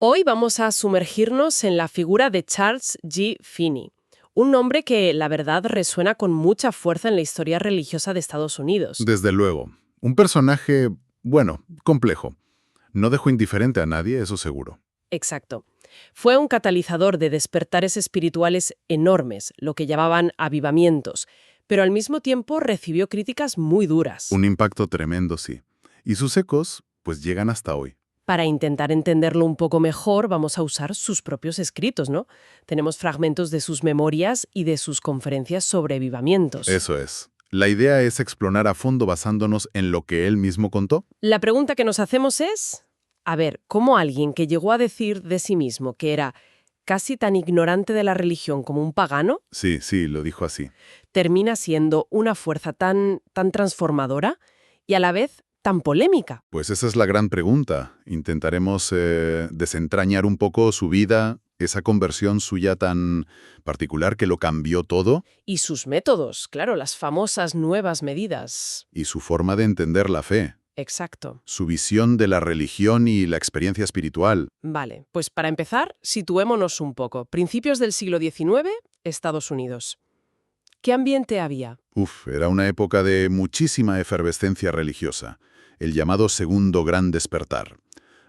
Hoy vamos a sumergirnos en la figura de Charles G. Finney, un nombre que, la verdad, resuena con mucha fuerza en la historia religiosa de Estados Unidos. Desde luego. Un personaje, bueno, complejo. No dejó indiferente a nadie, eso seguro. Exacto. Fue un catalizador de despertares espirituales enormes, lo que llamaban avivamientos, pero al mismo tiempo recibió críticas muy duras. Un impacto tremendo, sí. Y sus ecos, pues llegan hasta hoy. Para intentar entenderlo un poco mejor, vamos a usar sus propios escritos, ¿no? Tenemos fragmentos de sus memorias y de sus conferencias sobre avivamientos. Eso es. La idea es explorar a fondo basándonos en lo que él mismo contó. La pregunta que nos hacemos es, a ver, ¿cómo alguien que llegó a decir de sí mismo que era casi tan ignorante de la religión como un pagano, Sí, sí, lo dijo así. termina siendo una fuerza tan transformadora y a la vez tan polémica? Pues esa es la gran pregunta. Intentaremos desentrañar un poco su vida, esa conversión suya tan particular que lo cambió todo Y sus métodos, claro, las famosas nuevas medidas. y su forma de entender la fe. Exacto. Su visión de la religión y la experiencia espiritual. Vale, pues para empezar, situémonos un poco. Principios del siglo XIX, Estados Unidos. ¿Qué ambiente había? Era una época de muchísima efervescencia religiosa, el llamado Segundo Gran Despertar.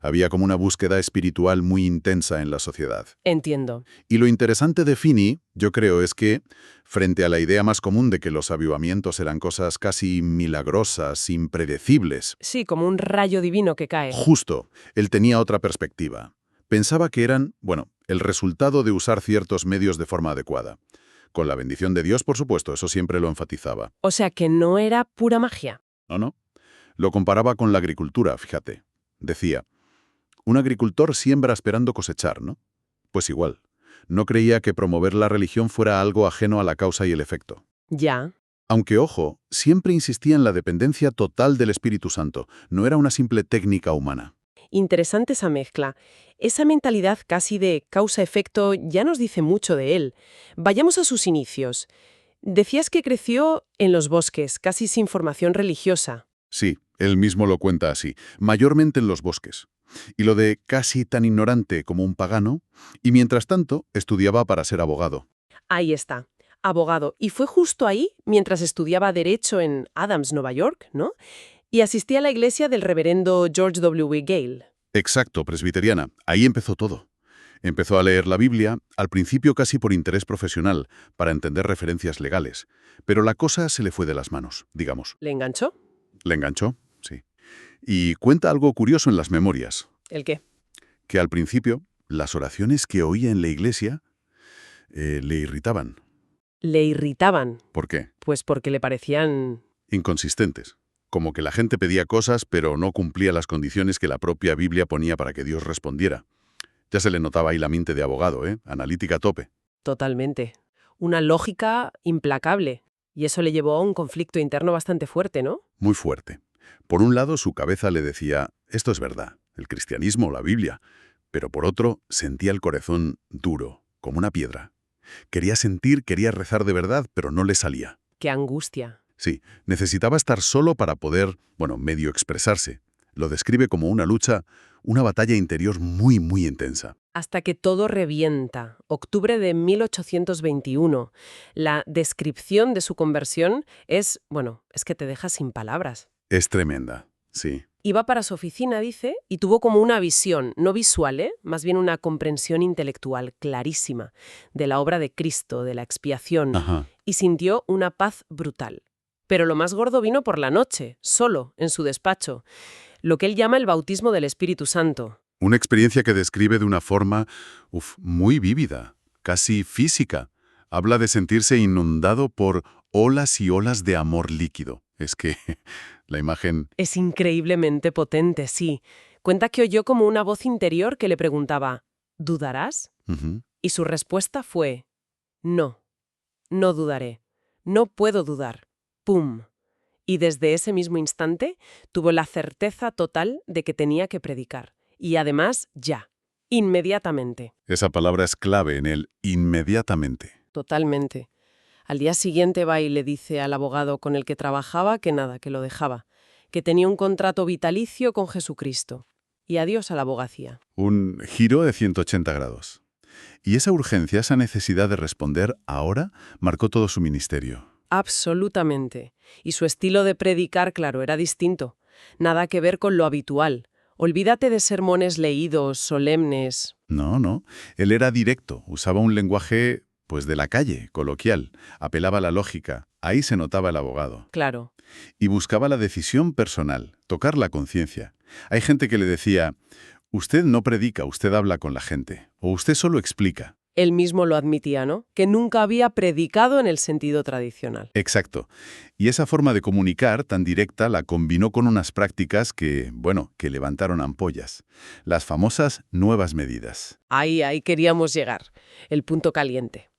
Había como una búsqueda espiritual muy intensa en la sociedad. Entiendo. Y lo interesante de Finney, yo creo, es que, frente a la idea más común de que los avivamientos eran cosas casi milagrosas, impredecibles, Sí, como un rayo divino que cae. justo, él tenía otra perspectiva. Pensaba que eran, bueno, el resultado de usar ciertos medios de forma adecuada. Con la bendición de Dios, por supuesto, eso siempre lo enfatizaba. O sea que no era pura magia. ¿No, no? Lo comparaba con la agricultura, fíjate. Decía, un agricultor siembra esperando cosechar, ¿no? Pues igual. No creía que promover la religión fuera algo ajeno a la causa y el efecto. Ya. Aunque, ojo, siempre insistía en la dependencia total del Espíritu Santo. No era una simple técnica humana. Interesante esa mezcla. Esa mentalidad casi de causa-efecto ya nos dice mucho de él. Vayamos a sus inicios. Decías que creció en los bosques, casi sin formación religiosa. Sí, él mismo lo cuenta así, mayormente en los bosques. Y lo de casi tan ignorante como un pagano, y mientras tanto estudiaba para ser abogado. Ahí está, abogado. Y fue justo ahí, mientras estudiaba Derecho en Adams, Nueva York, ¿no? Y asistía a la iglesia del reverendo George W. Gale. Exacto, presbiteriana. Ahí empezó todo. Empezó a leer la Biblia, al principio casi por interés profesional, para entender referencias legales. Pero la cosa se le fue de las manos, digamos. ¿Le enganchó? ¿Le enganchó? Sí. Y cuenta algo curioso en las memorias, ¿El qué? que al principio las oraciones que oía en la iglesia le irritaban. Le irritaban, ¿Por qué? pues porque le parecían... Inconsistentes. Como que la gente pedía cosas, pero no cumplía las condiciones que la propia Biblia ponía para que Dios respondiera. Ya se le notaba ahí la mente de abogado, ¿eh? Analítica a tope. Totalmente. Una lógica implacable. Y eso le llevó a un conflicto interno bastante fuerte, ¿no? Muy fuerte. Por un lado, su cabeza le decía, esto es verdad, el cristianismo, la Biblia. Pero por otro, sentía el corazón duro, como una piedra. Quería sentir, quería rezar de verdad, pero no le salía. ¡Qué angustia! Sí, necesitaba estar solo para poder, bueno, medio expresarse. Lo describe como una lucha, una batalla interior muy, muy intensa. Hasta que todo revienta. Octubre de 1821. La descripción de su conversión es, bueno, es que te deja sin palabras. Es tremenda, sí. Iba para su oficina, dice, y tuvo como una visión, no visual, más bien una comprensión intelectual clarísima de la obra de Cristo, de la expiación, Ajá. y sintió una paz brutal. Pero lo más gordo vino por la noche, solo, en su despacho, lo que él llama el bautismo del Espíritu Santo. Una experiencia que describe de una forma, muy vívida, casi física. Habla de sentirse inundado por olas y olas de amor líquido. Es que la imagen... Es increíblemente potente, sí. Cuenta que oyó como una voz interior que le preguntaba, ¿dudarás? Ujú. Y su respuesta fue, no, no dudaré, no puedo dudar. ¡Pum! Y desde ese mismo instante tuvo la certeza total de que tenía que predicar. Y además, ya, inmediatamente. Esa palabra es clave en él, inmediatamente. Totalmente. Al día siguiente va y le dice al abogado con el que trabajaba que nada, que lo dejaba, que tenía un contrato vitalicio con Jesucristo. y adiós a la abogacía. Un giro de 180 grados. Y esa urgencia, esa necesidad de responder ahora, marcó todo su ministerio. Absolutamente. Y su estilo de predicar, claro, era distinto. Nada que ver con lo habitual. Olvídate de sermones leídos, solemnes. No, no. Él era directo, usaba un lenguaje, pues, de la calle, coloquial. Apelaba a la lógica. Ahí se notaba el abogado. Claro. Y buscaba la decisión personal, tocar la conciencia. Hay gente que le decía, usted no predica, usted habla con la gente. O usted solo explica. Él mismo lo admitía, ¿no? Que nunca había predicado en el sentido tradicional. Exacto. Y esa forma de comunicar tan directa la combinó con unas prácticas que, bueno, que levantaron ampollas. Las famosas nuevas medidas. Ahí queríamos llegar. El punto caliente.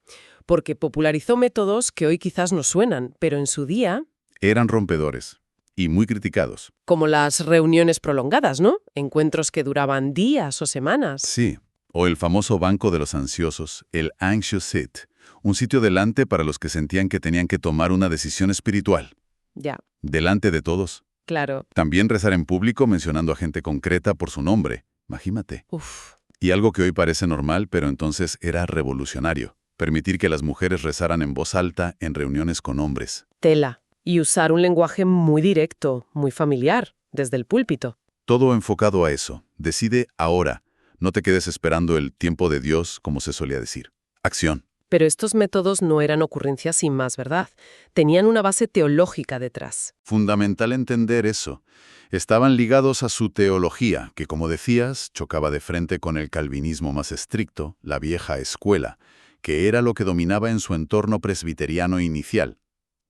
Porque popularizó métodos que hoy quizás nos suenan, pero en su día, Eran rompedores y muy criticados. como las reuniones prolongadas, ¿no? Encuentros que duraban días o semanas. Sí. O el famoso banco de los ansiosos, el anxious seat. Un sitio delante para los que sentían que tenían que tomar una decisión espiritual. Ya, Delante de todos. claro. También rezar en público mencionando a gente concreta por su nombre. Imagínate. Uf. Y algo que hoy parece normal, pero entonces era revolucionario. Permitir que las mujeres rezaran en voz alta en reuniones con hombres. Tela. Y usar un lenguaje muy directo, muy familiar, desde el púlpito. Todo enfocado a eso. Decide ahora. No te quedes esperando el tiempo de Dios, como se solía decir. Acción. Pero estos métodos no eran ocurrencias sin más, ¿verdad? Tenían una base teológica detrás. Fundamental entender eso. Estaban ligados a su teología, que como decías, chocaba de frente con el calvinismo más estricto, la vieja escuela, que era lo que dominaba en su entorno presbiteriano inicial.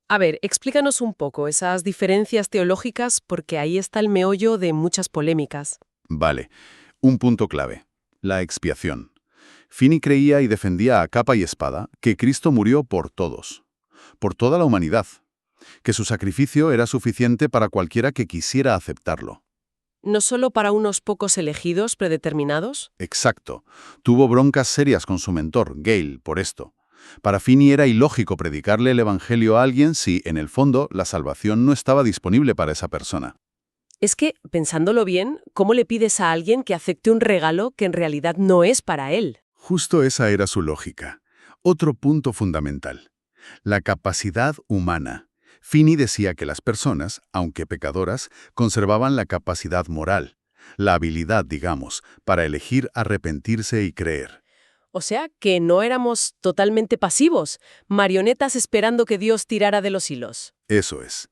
A ver, explícanos un poco esas diferencias teológicas porque ahí está el meollo de muchas polémicas. Vale, un punto clave, la expiación. Finney creía y defendía a capa y espada que Cristo murió por todos, por toda la humanidad, que su sacrificio era suficiente para cualquiera que quisiera aceptarlo. ¿No solo para unos pocos elegidos predeterminados? Exacto. Tuvo broncas serias con su mentor, Gale, por esto. Para Finney era ilógico predicarle el Evangelio a alguien si, en el fondo, la salvación no estaba disponible para esa persona. Es que, pensándolo bien, ¿cómo le pides a alguien que acepte un regalo que en realidad no es para él? Justo esa era su lógica. Otro punto fundamental. La capacidad humana. Finney decía que las personas, aunque pecadoras, conservaban la capacidad moral, la habilidad, digamos, para elegir arrepentirse y creer. O sea, que no éramos totalmente pasivos, marionetas esperando que Dios tirara de los hilos. Eso es.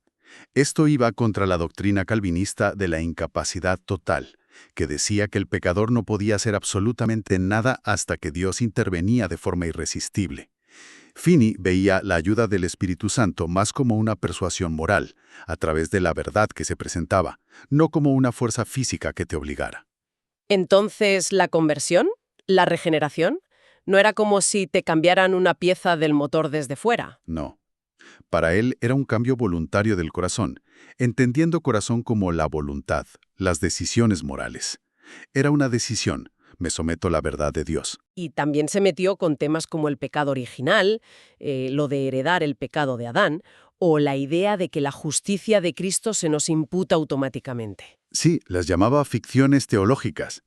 Esto iba contra la doctrina calvinista de la incapacidad total, que decía que el pecador no podía hacer absolutamente nada hasta que Dios intervenía de forma irresistible. Finney veía la ayuda del Espíritu Santo más como una persuasión moral, a través de la verdad que se presentaba, no como una fuerza física que te obligara. Entonces, ¿la conversión? ¿La regeneración? No era como si te cambiaran una pieza del motor desde fuera. No. Para él era un cambio voluntario del corazón, entendiendo corazón como la voluntad, las decisiones morales. Era una decisión, me someto a la verdad de Dios. Y también se metió con temas como el pecado original, lo de heredar el pecado de Adán, o la idea de que la justicia de Cristo se nos imputa automáticamente. Sí, las llamaba ficciones teológicas.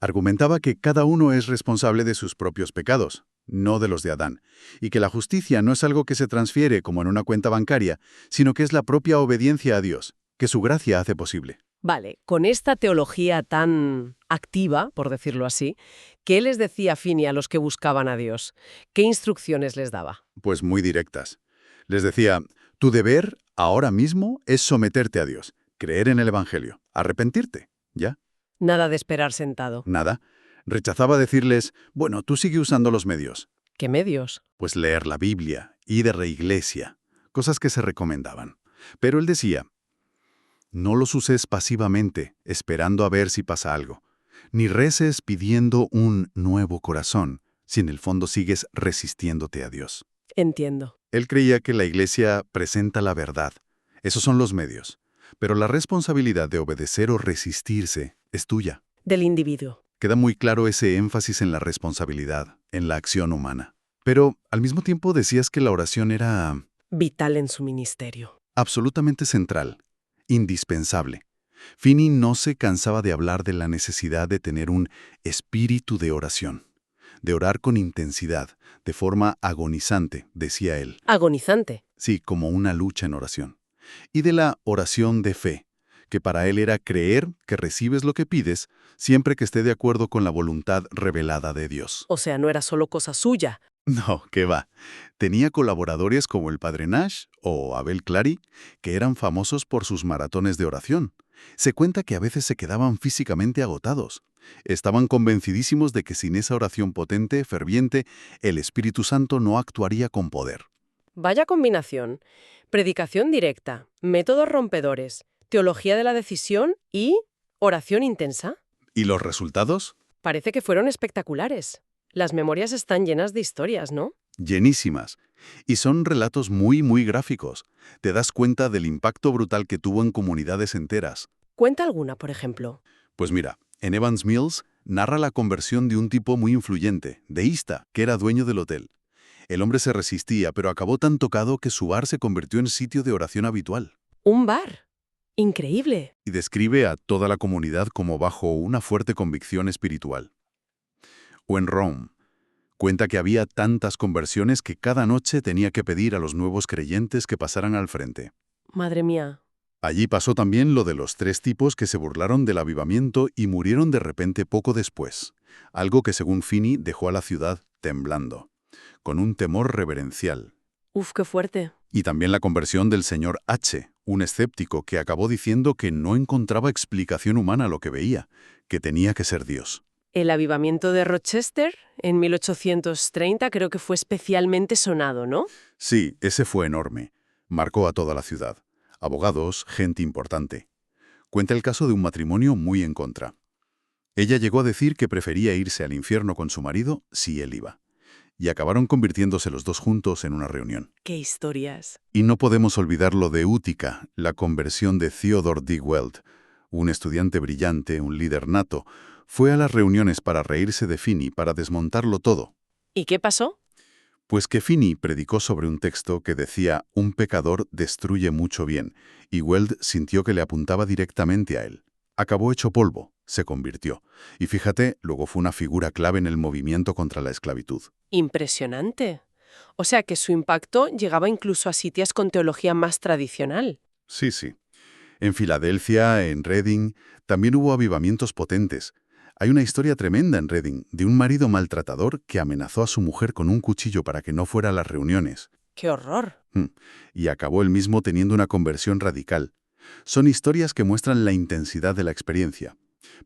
Argumentaba que cada uno es responsable de sus propios pecados, no de los de Adán, y que la justicia no es algo que se transfiere como en una cuenta bancaria, sino que es la propia obediencia a Dios, que su gracia hace posible. Vale, con esta teología tan activa, por decirlo así, ¿qué les decía Finney a los que buscaban a Dios? ¿Qué instrucciones les daba? Pues muy directas. Les decía, tu deber ahora mismo es someterte a Dios, creer en el Evangelio, arrepentirte, ¿ya? Nada de esperar sentado. Nada. Rechazaba decirles, bueno, tú sigue usando los medios. ¿Qué medios? Pues leer la Biblia, ir a la iglesia, cosas que se recomendaban. Pero él decía, no los uses pasivamente, esperando a ver si pasa algo. Ni reces pidiendo un nuevo corazón, si en el fondo sigues resistiéndote a Dios. Entiendo. Él creía que la iglesia presenta la verdad. Esos son los medios. Pero la responsabilidad de obedecer o resistirse es tuya. Del individuo. Queda muy claro ese énfasis en la responsabilidad, en la acción humana. Pero al mismo tiempo decías que la oración era Vital en su ministerio. absolutamente central, indispensable. Finney no se cansaba de hablar de la necesidad de tener un espíritu de oración, de orar con intensidad, de forma agonizante, decía él. Agonizante. Sí, como una lucha en oración. Y de la oración de fe, que para él era creer que recibes lo que pides siempre que esté de acuerdo con la voluntad revelada de Dios. O sea, no era solo cosa suya. No, qué va. Tenía colaboradores como el Padre Nash o Abel Clary, que eran famosos por sus maratones de oración. Se cuenta que a veces se quedaban físicamente agotados. Estaban convencidísimos de que sin esa oración potente, ferviente, el Espíritu Santo no actuaría con poder. Vaya combinación. Predicación directa, métodos rompedores, teología de la decisión y oración intensa. ¿Y los resultados? Parece que fueron espectaculares. Las memorias están llenas de historias, ¿no? Llenísimas. Y son relatos muy gráficos. Te das cuenta del impacto brutal que tuvo en comunidades enteras. Cuenta alguna, por ejemplo. Pues mira, en Evans Mills narra la conversión de un tipo muy influyente, deísta, que era dueño del hotel. El hombre se resistía, pero acabó tan tocado que su bar se convirtió en sitio de oración habitual. Un bar. Increíble. Y describe a toda la comunidad como bajo una fuerte convicción espiritual. O en Rome, cuenta que había tantas conversiones que cada noche tenía que pedir a los nuevos creyentes que pasaran al frente. Madre mía. Allí pasó también lo de los 3 tipos que se burlaron del avivamiento y murieron de repente poco después, algo que según Finney dejó a la ciudad temblando, con un temor reverencial. Uf, qué fuerte. Y también la conversión del señor H., un escéptico que acabó diciendo que no encontraba explicación humana a lo que veía, que tenía que ser Dios. El avivamiento de Rochester, en 1830, creo que fue especialmente sonado, ¿no? Sí, ese fue enorme. Marcó a toda la ciudad. Abogados, gente importante. Cuenta el caso de un matrimonio muy en contra. Ella llegó a decir que prefería irse al infierno con su marido si él iba. Y acabaron convirtiéndose los dos juntos en una reunión. ¡Qué historias! Y no podemos olvidar lo de Útica, la conversión de Theodore D. Weld, un estudiante brillante, un líder nato. Fue a las reuniones para reírse de Finney, para desmontarlo todo. ¿Y qué pasó? Pues que Finney predicó sobre un texto que decía «un pecador destruye mucho bien», y Weld sintió que le apuntaba directamente a él. Acabó hecho polvo, se convirtió. Y fíjate, luego fue una figura clave en el movimiento contra la esclavitud. Impresionante. O sea que su impacto llegaba incluso a sitios con teología más tradicional. Sí. En Filadelfia, en Reading, también hubo avivamientos potentes. Hay una historia tremenda en Reading de un marido maltratador que amenazó a su mujer con un cuchillo para que no fuera a las reuniones. ¡Qué horror! Y acabó él mismo teniendo una conversión radical. Son historias que muestran la intensidad de la experiencia.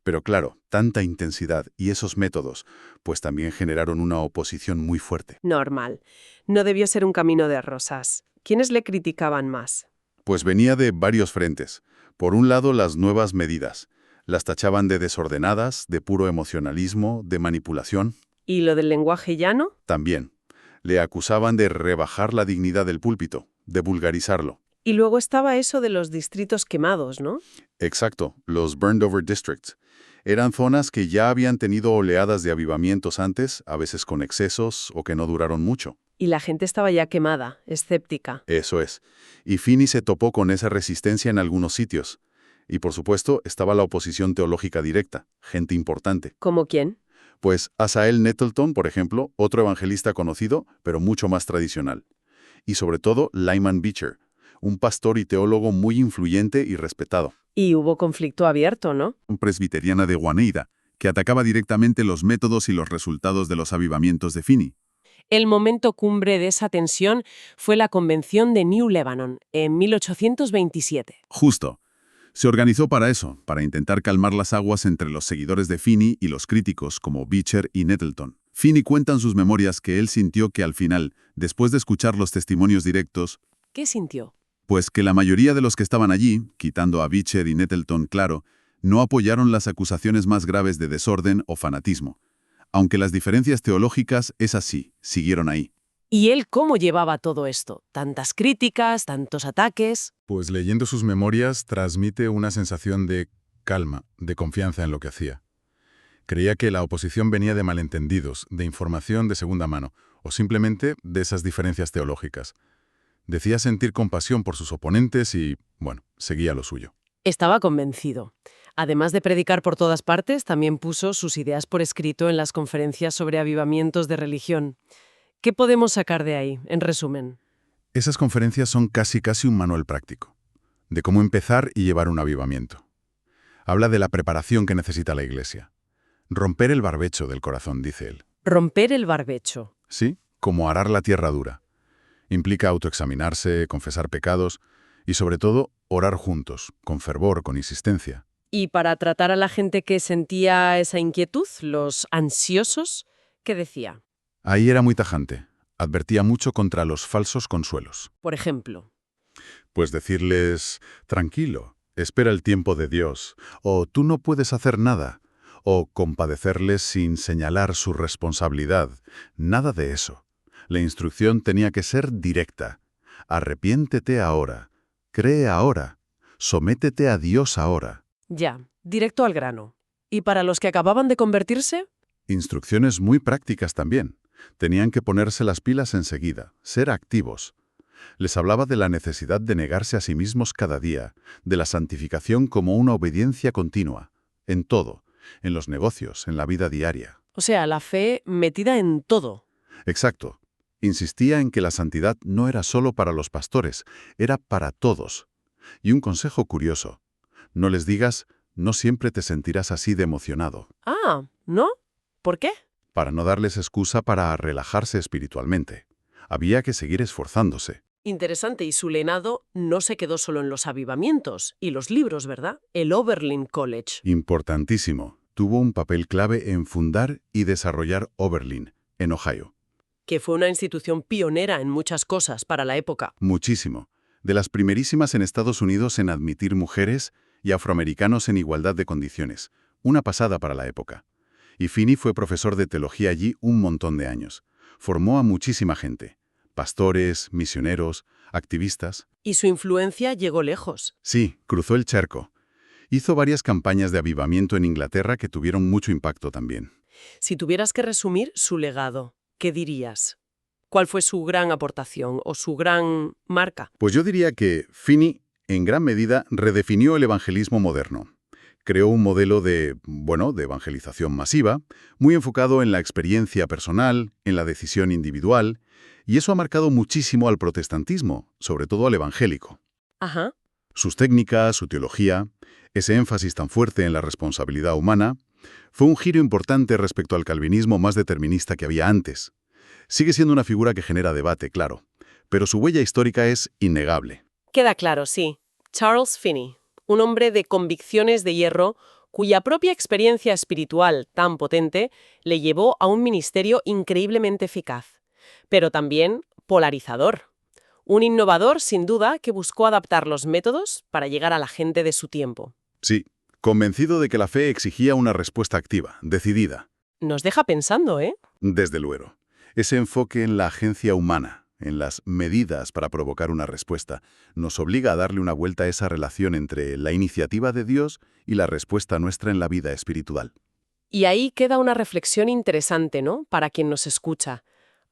Pero claro, tanta intensidad y esos métodos, pues también generaron una oposición muy fuerte. Normal. No debió ser un camino de rosas. ¿Quiénes le criticaban más? Pues venía de varios frentes. Por un lado, las nuevas medidas. Las tachaban de desordenadas, de puro emocionalismo, de manipulación. ¿Y lo del lenguaje llano? También. Le acusaban de rebajar la dignidad del púlpito, de vulgarizarlo. Y luego estaba eso de los distritos quemados, ¿no? Exacto, los Burned Over Districts. Eran zonas que ya habían tenido oleadas de avivamientos antes, a veces con excesos o que no duraron mucho. Y la gente estaba ya quemada, escéptica. Eso es. Y Finney se topó con esa resistencia en algunos sitios. Y por supuesto, estaba la oposición teológica directa, gente importante. ¿Cómo quién? Pues Asahel Nettleton, por ejemplo, otro evangelista conocido, pero mucho más tradicional. Y sobre todo, Lyman Beecher, un pastor y teólogo muy influyente y respetado. Y hubo conflicto abierto, ¿no? Un presbiteriana de Guaneida, que atacaba directamente los métodos y los resultados de los avivamientos de Finney. El momento cumbre de esa tensión fue la Convención de New Lebanon, en 1827. Justo. Se organizó para eso, para intentar calmar las aguas entre los seguidores de Finney y los críticos como Beecher y Nettleton. Finney cuenta en sus memorias que él sintió que al final, después de escuchar los testimonios directos, ¿Qué sintió? pues que la mayoría de los que estaban allí, quitando a Beecher y Nettleton, claro, no apoyaron las acusaciones más graves de desorden o fanatismo. Aunque las diferencias teológicas, esas sí, siguieron ahí. ¿Y él cómo llevaba todo esto? Tantas críticas, tantos ataques. Pues leyendo sus memorias transmite una sensación de calma, de confianza en lo que hacía. Creía que la oposición venía de malentendidos, de información de segunda mano, o simplemente de esas diferencias teológicas. Decía sentir compasión por sus oponentes y, bueno, seguía lo suyo. Estaba convencido. Además de predicar por todas partes, también puso sus ideas por escrito en las conferencias sobre avivamientos de religión. ¿Qué podemos sacar de ahí, en resumen? Esas conferencias son casi un manual práctico, de cómo empezar y llevar un avivamiento. Habla de la preparación que necesita la Iglesia. Romper el barbecho del corazón, dice él. Romper el barbecho. Sí, como arar la tierra dura. Implica autoexaminarse, confesar pecados y, sobre todo, orar juntos, con fervor, con insistencia. Y para tratar a la gente que sentía esa inquietud, los ansiosos, ¿qué decía? Ahí era muy tajante. Advertía mucho contra los falsos consuelos. Por ejemplo. Pues decirles, tranquilo, espera el tiempo de Dios, o tú no puedes hacer nada, o compadecerles sin señalar su responsabilidad. Nada de eso. La instrucción tenía que ser directa. Arrepiéntete ahora, cree ahora, sométete a Dios ahora. Ya, directo al grano. ¿Y para los que acababan de convertirse? Instrucciones muy prácticas también. Tenían que ponerse las pilas enseguida, ser activos. Les hablaba de la necesidad de negarse a sí mismos cada día, de la santificación como una obediencia continua, en todo, en los negocios, en la vida diaria. O sea, la fe metida en todo. Exacto. Insistía en que la santidad no era solo para los pastores, era para todos. Y un consejo curioso. No les digas, no siempre te sentirás así de emocionado, Ah, ¿no? ¿Por qué? para no darles excusa para relajarse espiritualmente. Había que seguir esforzándose. Interesante, y su lenado no se quedó solo en los avivamientos y los libros, ¿verdad? El Oberlin College. Importantísimo. Tuvo un papel clave en fundar y desarrollar Oberlin, en Ohio. Que fue una institución pionera en muchas cosas para la época. Muchísimo. De las primerísimas en Estados Unidos en admitir mujeres y afroamericanos en igualdad de condiciones. Una pasada para la época. Y Finney fue profesor de teología allí un montón de años. Formó a muchísima gente. Pastores, misioneros, activistas. Y su influencia llegó lejos. Sí, cruzó el charco. Hizo varias campañas de avivamiento en Inglaterra que tuvieron mucho impacto también. Si tuvieras que resumir su legado, ¿qué dirías? ¿Cuál fue su gran aportación o su gran marca? Pues yo diría que Finney, en gran medida, redefinió el evangelismo moderno. Creó un modelo de evangelización masiva, muy enfocado en la experiencia personal, en la decisión individual, y eso ha marcado muchísimo al protestantismo, sobre todo al evangélico. Ajá. Sus técnicas, su teología, ese énfasis tan fuerte en la responsabilidad humana, fue un giro importante respecto al calvinismo más determinista que había antes. Sigue siendo una figura que genera debate, claro, pero su huella histórica es innegable. Queda claro, sí. Charles Finney, un hombre de convicciones de hierro cuya propia experiencia espiritual tan potente le llevó a un ministerio increíblemente eficaz, pero también polarizador. Un innovador, sin duda, que buscó adaptar los métodos para llegar a la gente de su tiempo. Sí, convencido de que la fe exigía una respuesta activa, decidida. Nos deja pensando, ¿eh? Desde luego. Ese enfoque en la agencia humana, en las medidas para provocar una respuesta, nos obliga a darle una vuelta a esa relación entre la iniciativa de Dios y la respuesta nuestra en la vida espiritual. Y ahí queda una reflexión interesante, ¿no? Para quien nos escucha.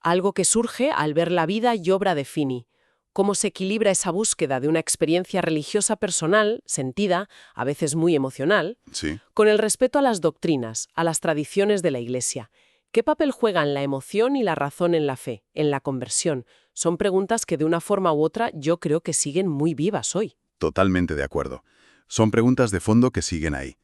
Algo que surge al ver la vida y obra de Finney. Cómo se equilibra esa búsqueda de una experiencia religiosa personal, sentida, a veces muy emocional, Sí. con el respeto a las doctrinas, a las tradiciones de la Iglesia. ¿Qué papel juegan la emoción y la razón en la fe, en la conversión? Son preguntas que de una forma u otra yo creo que siguen muy vivas hoy. Totalmente de acuerdo. Son preguntas de fondo que siguen ahí.